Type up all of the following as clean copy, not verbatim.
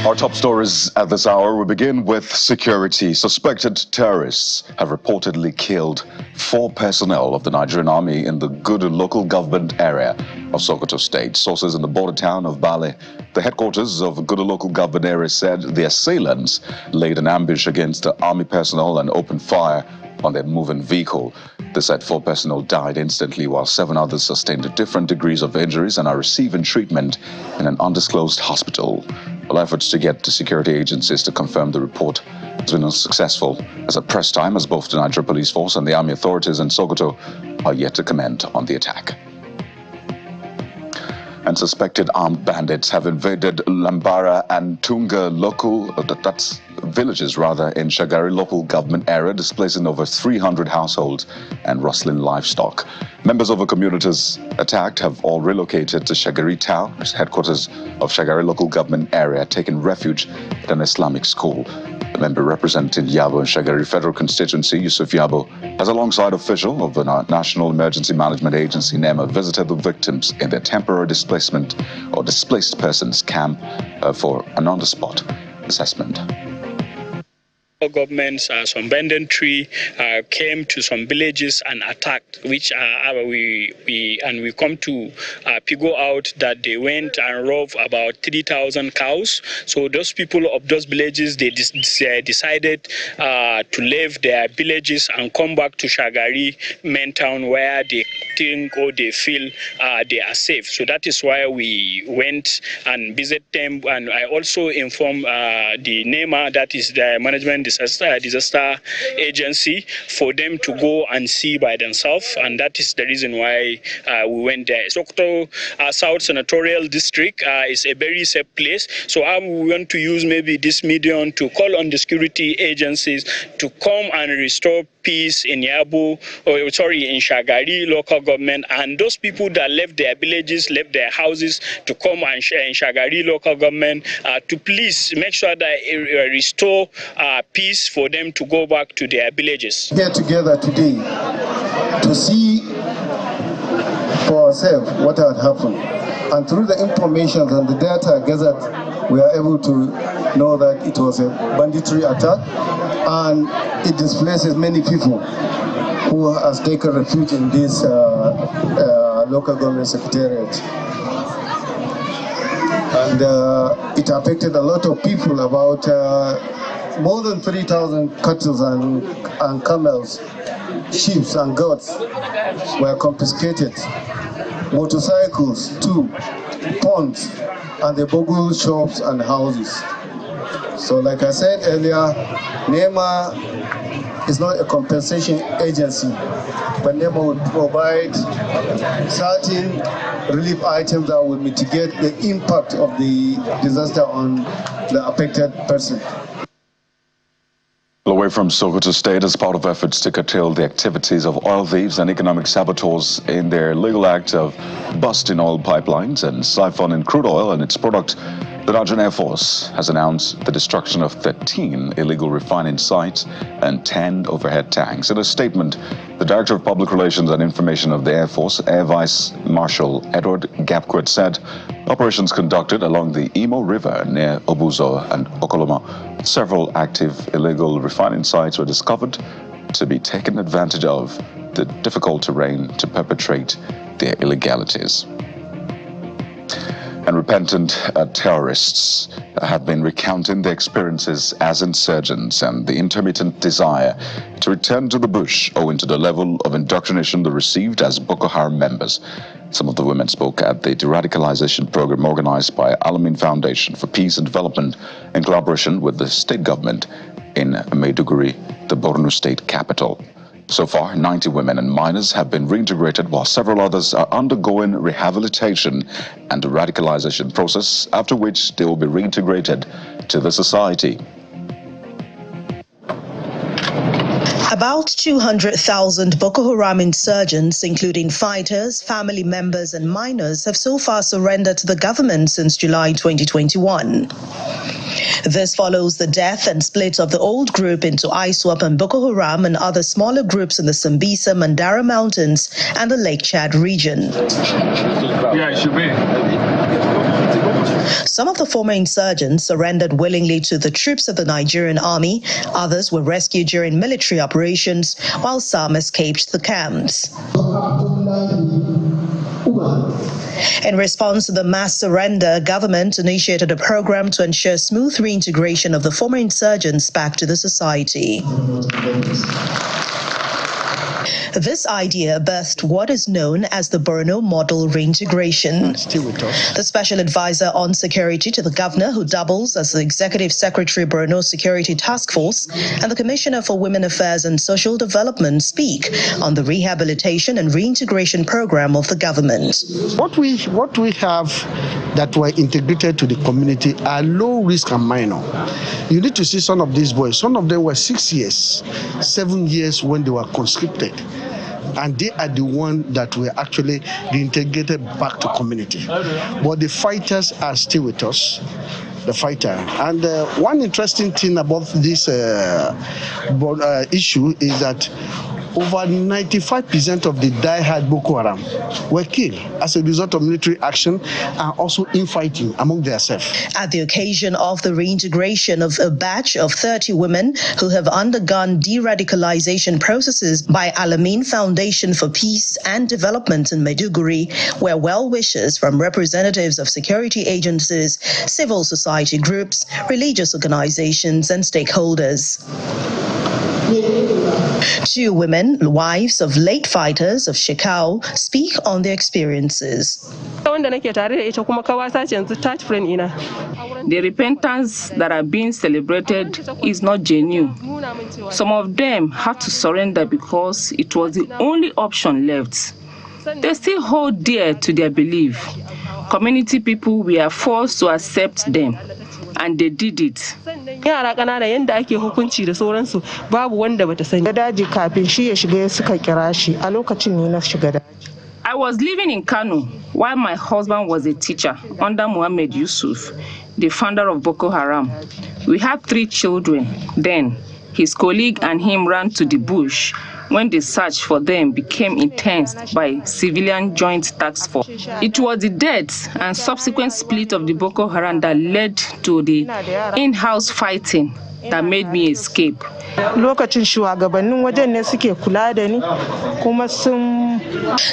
Our top stories at this hour, we begin with security. Suspected terrorists have reportedly killed 4 personnel of the Nigerian army in the Gudu local government area of Sokoto state. Sources in the border town of Bale, the headquarters of Gudu local government area, said the assailants laid an ambush against the army personnel and opened fire on their moving vehicle. They said 4 personnel died instantly, while 7 others sustained different degrees of injuries and are receiving treatment in an undisclosed hospital. All efforts to get the security agencies to confirm the report has been unsuccessful, as at press time, as both the Nigeria Police Force and the army authorities in Sokoto are yet to comment on the attack. And suspected armed bandits have invaded Lambara and Tunga villages in Shagari local government area, displacing over 300 households and rustling livestock. Members of the communities attacked have all relocated to Shagari town, headquarters of Shagari local government area, taking refuge at an Islamic school. The member representing Yabo and Shagari Federal Constituency, Yusuf Yabo, has alongside officials of the National Emergency Management Agency, NEMA, visited the victims in their temporary displacement or displaced persons camp for an on-the-spot assessment. Governments, some bandit tree came to some villages and attacked, which we come to figure out that they went and robbed about 3,000 cows. So those people of those villages, they decided to leave their villages and come back to Shagari main town, where they think or they feel they are safe. So that is why we went and visit them, and I also informed the NEMA, that is the Management Disaster Agency, for them to go and see by themselves, and that is the reason why we went there. Sokoto South Senatorial District is a very safe place, so we want to use maybe this medium to call on the security agencies to come and restore peace in in Shagari local government, and those people that left their villages, left their houses to come and in Shagari local government to please make sure that restore peace for them to go back to their villages. Get together today to see for ourselves what had happened, and through the information and the data gathered, we are able to know that it was a banditry attack, and it displaces many people who has taken refuge in this local government secretariat. And it affected a lot of people. About more than 3,000 cattle and camels, sheep and goats were confiscated. Motorcycles too, ponds, and the Bogle shops and houses. So like I said earlier, NEMA is not a compensation agency, but NEMA would provide certain relief items that would mitigate the impact of the disaster on the affected person. Away from Sokoto State, as part of efforts to curtail the activities of oil thieves and economic saboteurs in their legal act of busting oil pipelines and siphoning crude oil and its product, the Nigerian Air Force has announced the destruction of 13 illegal refining sites and 10 overhead tanks. In a statement, the Director of Public Relations and Information of the Air Force, Air Vice Marshal Edward Gapquet, said operations conducted along the Imo River near Obuzo and Okoloma, several active illegal refining sites were discovered to be taken advantage of the difficult terrain to perpetrate their illegalities. And repentant terrorists have been recounting their experiences as insurgents and the intermittent desire to return to the bush owing to the level of indoctrination they received as Boko Haram members. Some of the women spoke at the de-radicalization program organized by Alamin Foundation for Peace and Development in collaboration with the state government in Maiduguri, the Borno state capital. So far, 90 women and minors have been reintegrated, while several others are undergoing rehabilitation and the radicalization process, after which they will be reintegrated to the society. About 200,000 Boko Haram insurgents, including fighters, family members, and minors, have so far surrendered to the government since July 2021. This follows the death and split of the old group into ISWAP and Boko Haram and other smaller groups in the Sambisa, Mandara Mountains and the Lake Chad region. Yeah, it should be. Some of the former insurgents surrendered willingly to the troops of the Nigerian army. Others were rescued during military operations, while some escaped the camps. In response to the mass surrender, government initiated a program to ensure smooth reintegration of the former insurgents back to the society. This idea birthed what is known as the Borno Model Reintegration. The special advisor on security to the governor, who doubles as the executive secretary Borno Security Task Force, and the Commissioner for Women Affairs and Social Development speak on the rehabilitation and reintegration program of the government. What we have that were integrated to the community are low risk and minor. You need to see some of these boys. Some of them were 6 years, 7 years when they were conscripted. And they are the ones that were actually reintegrated back to community. But the fighters are still with us, the fighter. And one interesting thing about this issue is that over 95% of the die-hard Boko Haram were killed as a result of military action and also infighting among themselves. At the occasion of the reintegration of a batch of 30 women who have undergone de-radicalization processes by Alamein Foundation for Peace and Development in Maiduguri, were well-wishers from representatives of security agencies, civil society groups, religious organizations, and stakeholders. 2 women, wives of late fighters of Shekau, speak on their experiences. The repentance that are being celebrated is not genuine. Some of them had to surrender because it was the only option left. They still hold dear to their belief. Community people were forced to accept them, and they did it. I was living in Kano while my husband was a teacher under Muhammad Yusuf, the founder of Boko Haram. We had 3 children. Then his colleague and him ran to the bush when the search for them became intense by civilian joint task force. It was the death and subsequent split of the Boko Haram that led to the in-house fighting that made me escape.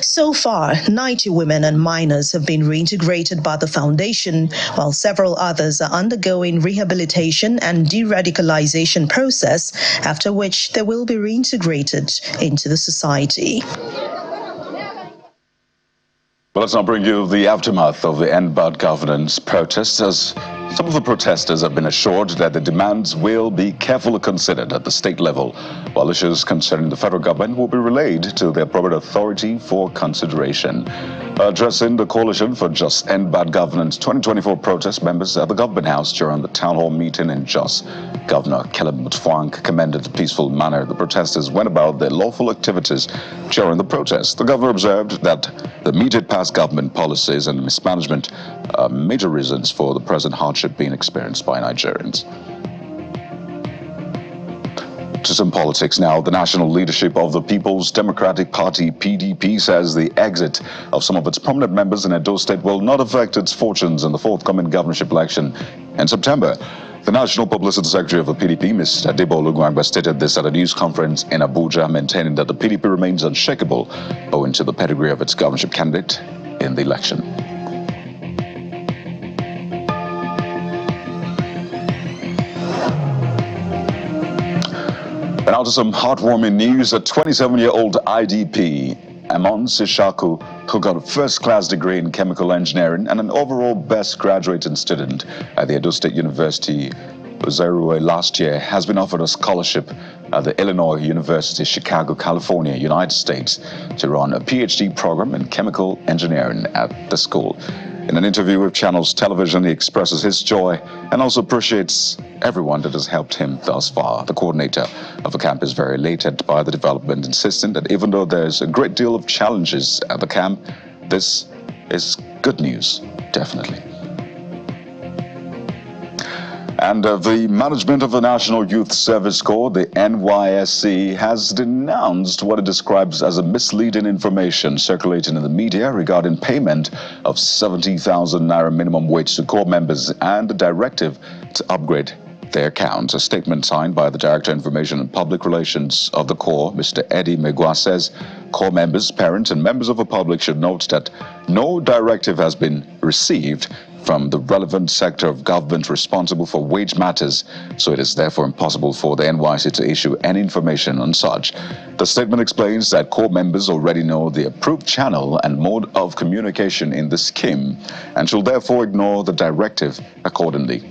So far, 90 women and minors have been reintegrated by the foundation, while several others are undergoing rehabilitation and de-radicalization process, after which they will be reintegrated into the society. Well, let's now bring you the aftermath of the End Bad Governance protests, as some of the protesters have been assured that the demands will be carefully considered at the state level, while issues concerning the federal government will be relayed to the appropriate authority for consideration. Addressing the Coalition for Just End Bad Governance 2024 protest members at the Government House during the town hall meeting in Jos, Governor Caleb Mutfwang commended the peaceful manner the protesters went about their lawful activities during the protest. The governor observed that the immediate past government policies and mismanagement are major reasons for the present hardship being experienced by Nigerians. To some politics now. The national leadership of the People's Democratic Party, PDP, says the exit of some of its prominent members in Edo State will not affect its fortunes in the forthcoming governorship election in September. The National Publicity Secretary of the PDP, Ms. Adebo Olugwangba, stated this at a news conference in Abuja, maintaining that the PDP remains unshakable owing to the pedigree of its governorship candidate in the election. And now to some heartwarming news. A 27-year-old IDP, Amon Sishaku, who got a first-class degree in chemical engineering and an overall best graduating student at the Edo State University, Uzerue, last year, has been offered a scholarship at the Illinois University, Chicago, California, United States, to run a PhD program in chemical engineering at the school. In an interview with Channels Television, he expresses his joy and also appreciates everyone that has helped him thus far. The coordinator of the camp is very elated by the development, insisting that even though there's a great deal of challenges at the camp, this is good news, definitely. And the management of the National Youth Service Corps, the NYSC, has denounced what it describes as a misleading information circulating in the media regarding payment of 70,000 naira minimum wage to corps members and the directive to upgrade their accounts. A statement signed by the Director of Information and Public Relations of the Corps, Mr. Eddie Megwa, says corps members, parents, and members of the public should note that no directive has been received from the relevant sector of government responsible for wage matters, so it is therefore impossible for the NYSC to issue any information on such. The statement explains that corps members already know the approved channel and mode of communication in the scheme and should therefore ignore the directive accordingly.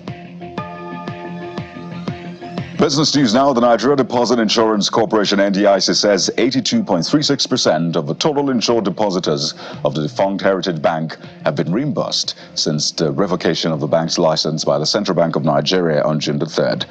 Business news now. The Nigeria Deposit Insurance Corporation, NDIC, says 82.36% of the total insured depositors of the defunct Heritage Bank have been reimbursed since the revocation of the bank's license by the Central Bank of Nigeria on June the 3rd.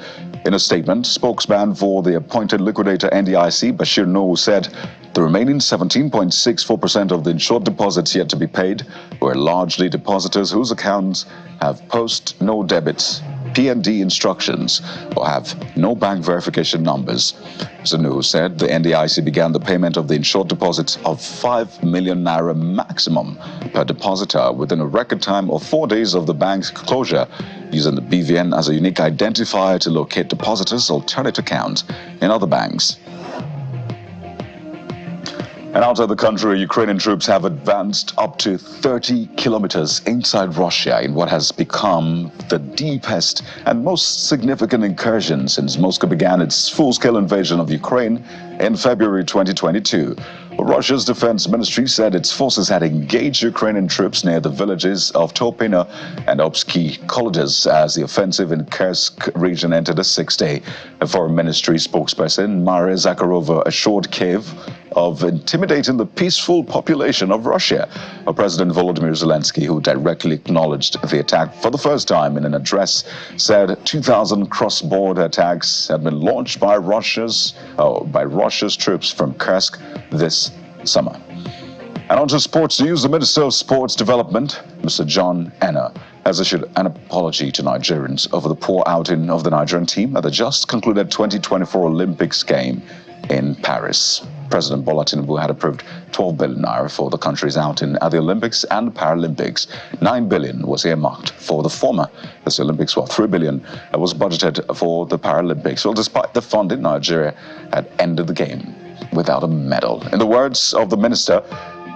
In a statement, spokesman for the appointed liquidator NDIC, Bashir Nuhu, said the remaining 17.64% of the insured deposits yet to be paid were largely depositors whose accounts have post-no debits, P&D instructions, or have no bank verification numbers. Mr. Nuhu said the NDIC began the payment of the insured deposits of 5 million naira maximum per depositor within a record time of 4 days of the bank's closure, using the BVN as a unique identifier to locate depositors' alternate accounts in other banks. And outside the country, Ukrainian troops have advanced up to 30 kilometers inside Russia in what has become the deepest and most significant incursion since Moscow began its full-scale invasion of Ukraine in February 2022. Russia's defense ministry said its forces had engaged Ukrainian troops near the villages of Topino and Obsky colleges as the offensive in Kursk region entered a 6th day. A foreign ministry spokesperson, Maria Zakharova, assured Kiev of intimidating the peaceful population of Russia. President Volodymyr Zelensky, who directly acknowledged the attack for the first time in an address, said 2,000 cross-border attacks had been launched by Russia's troops from Kursk this summer. And on to sports news. The Minister of Sports Development, Mr. John Enna, has issued an apology to Nigerians over the poor outing of the Nigerian team at the just concluded 2024 Olympics game in Paris. President Bola Tinubu had approved 12 billion naira for the country's outing at the Olympics and Paralympics. 9 billion was earmarked for the former, as the Olympics, while 3 billion was budgeted for the Paralympics. Well, despite the funding, Nigeria had ended the game without a medal. In the words of the minister,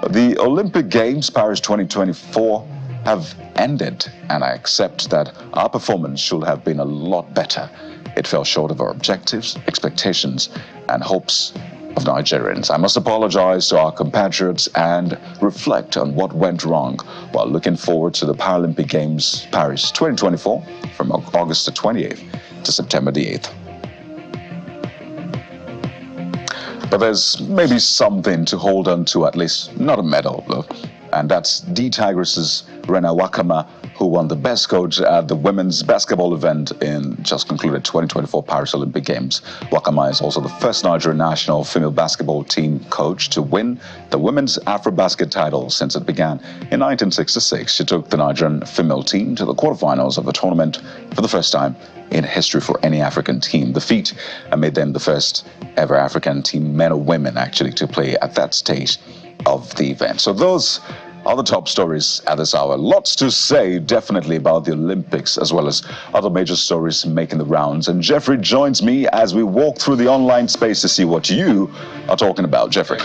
the Olympic Games Paris 2024 have ended, and I accept that our performance should have been a lot better. It fell short of our objectives, expectations, and hopes of Nigerians. I must apologize to our compatriots and reflect on what went wrong while looking forward to the Paralympic Games Paris 2024 from August the 28th to September the 8th. But there's maybe something to hold on to, at least not a medal, though. And that's D Tigres's Rena Wakama, who won the best coach at the women's basketball event in just concluded 2024 Paris Olympic Games. Wakama is also the first Nigerian national female basketball team coach to win the women's AfroBasket title since it began in 1966. She took the Nigerian female team to the quarterfinals of the tournament for the first time in history for any African team. The feat made them the first ever African team, men or women actually, to play at that stage of the event. So those are the top stories at this hour. Lots to say, definitely, about the Olympics, as well as other major stories making the rounds. And Jeffrey joins me as we walk through the online space to see what you are talking about. Jeffrey.